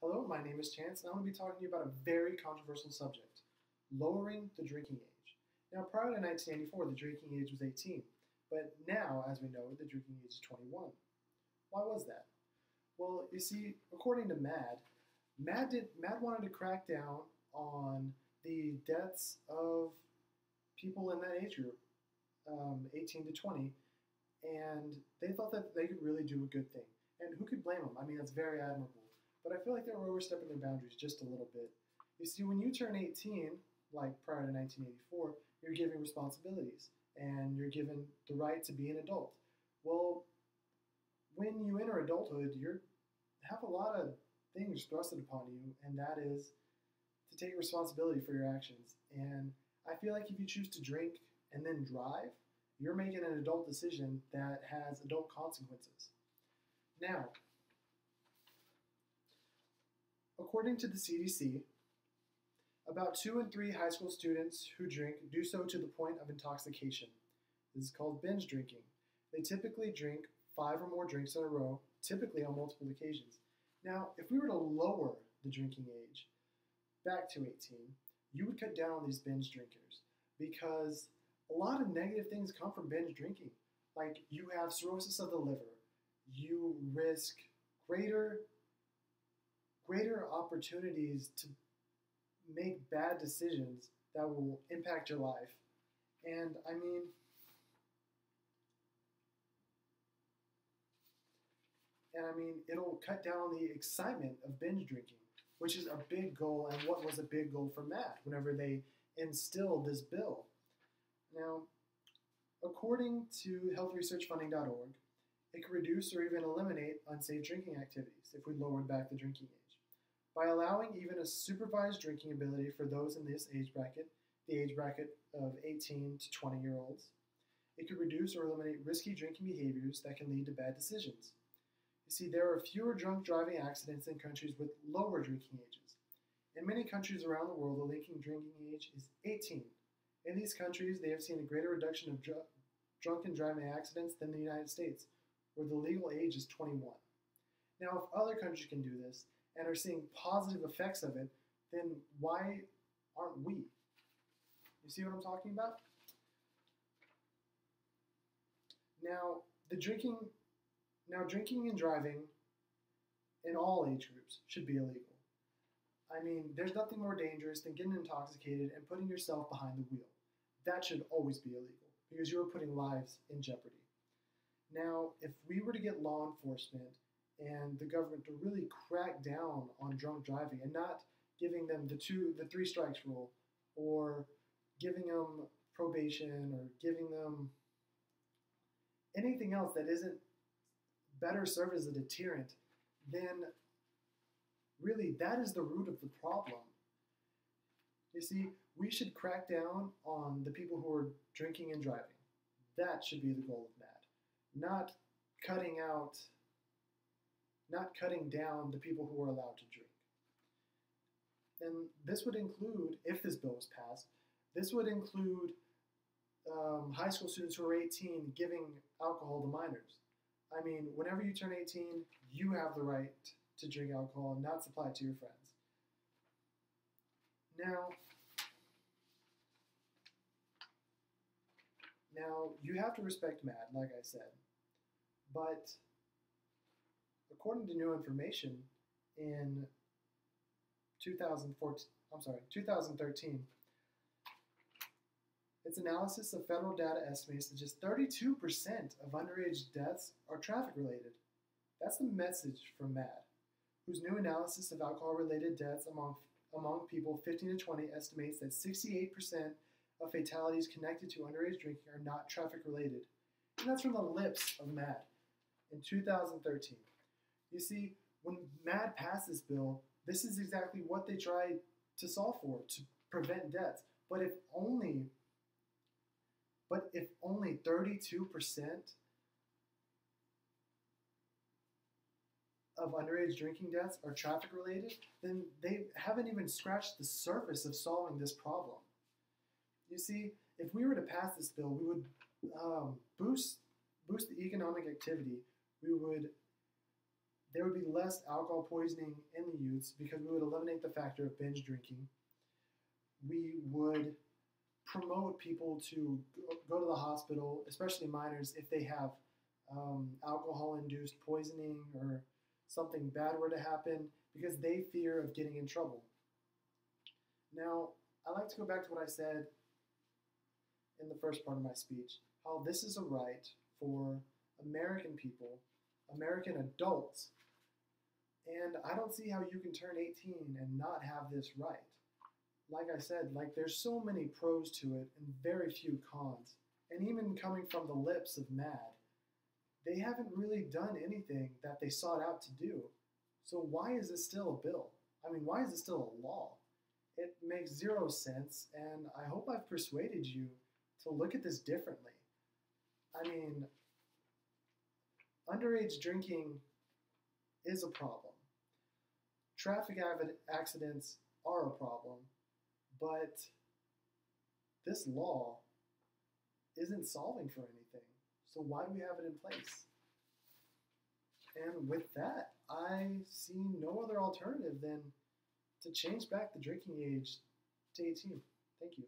Hello, my name is Chance, and I'm going to be talking to you about a very controversial subject, lowering the drinking age. Now, prior to 1984, the drinking age was 18, but now, as we know, the drinking age is 21. Why was that? Well, you see, according to MAD wanted to crack down on the deaths of people in that age group, 18 to 20, and they thought that they could really do a good thing. And who could blame them? I mean, that's very admirable. But I feel like they were overstepping their boundaries just a little bit. You see, when you turn 18, like prior to 1984, you're given responsibilities and you're given the right to be an adult. Well, when you enter adulthood, you have a lot of things thrusted upon you, and that is to take responsibility for your actions. And I feel like if you choose to drink and then drive, you're making an adult decision that has adult consequences. Now, according to the CDC, about 2 in 3 high school students who drink do so to the point of intoxication. This is called binge drinking. They typically drink 5 or more drinks in a row, typically on multiple occasions. Now, if we were to lower the drinking age back to 18, you would cut down on these binge drinkers because a lot of negative things come from binge drinking. Like you have cirrhosis of the liver, you risk greater opportunities to make bad decisions that will impact your life. And I mean, it'll cut down the excitement of binge drinking, which is a big goal, and what was a big goal for MAD whenever they instilled this bill. Now, according to healthresearchfunding.org, it could reduce or even eliminate unsafe drinking activities if we lowered back the drinking age. By allowing even a supervised drinking ability for those in this age bracket, the age bracket of 18 to 20-year-olds, it could reduce or eliminate risky drinking behaviors that can lead to bad decisions. You see, there are fewer drunk driving accidents in countries with lower drinking ages. In many countries around the world, the legal drinking age is 18. In these countries, they have seen a greater reduction of drunken driving accidents than the United States, where the legal age is 21. Now, if other countries can do this and are seeing positive effects of it, then why aren't we? You see what I'm talking about? Now, drinking and driving in all age groups should be illegal. I mean, there's nothing more dangerous than getting intoxicated and putting yourself behind the wheel. That should always be illegal because you're putting lives in jeopardy. Now, if we were to get law enforcement and the government to really crack down on drunk driving and not giving them the 3 strikes rule, or giving them probation, or giving them anything else that isn't better serve as a deterrent, then really that is the root of the problem. You see, we should crack down on the people who are drinking and driving. That should be the goal of MAD, not cutting down the people who are allowed to drink. And this would include, if this bill was passed, this would include high school students who are 18 giving alcohol to minors. I mean, whenever you turn 18, you have the right to drink alcohol and not supply it to your friends. Now, you have to respect MAD, like I said, but according to new information in 2013, its analysis of federal data estimates that just 32% of underage deaths are traffic related. That's the message from MAD, whose new analysis of alcohol-related deaths among people 15 to 20 estimates that 68% of fatalities connected to underage drinking are not traffic related. And that's from the lips of MAD in 2013. You see, when MAD passed this bill, this is exactly what they tried to solve for, to prevent deaths. But if only 32% of underage drinking deaths are traffic related, then they haven't even scratched the surface of solving this problem. You see, if we were to pass this bill, we would boost the economic activity. We would there would be less alcohol poisoning in the youths because we would eliminate the factor of binge drinking. We would promote people to go to the hospital, especially minors, if they have alcohol-induced poisoning or something bad were to happen because they fear of getting in trouble. Now, I like to go back to what I said in the first part of my speech, how this is a right for American people, American adults, and I don't see how you can turn 18 and not have this right. Like I said, there's so many pros to it and very few cons. And even coming from the lips of MAD, they haven't really done anything that they sought out to do. So why is this still a bill? I mean, why is it still a law? It makes zero sense, and I hope I've persuaded you to look at this differently. I mean, underage drinking is a problem. Traffic accidents are a problem, but this law isn't solving for anything. So why do we have it in place? And with that, I see no other alternative than to change back the drinking age to 18. Thank you.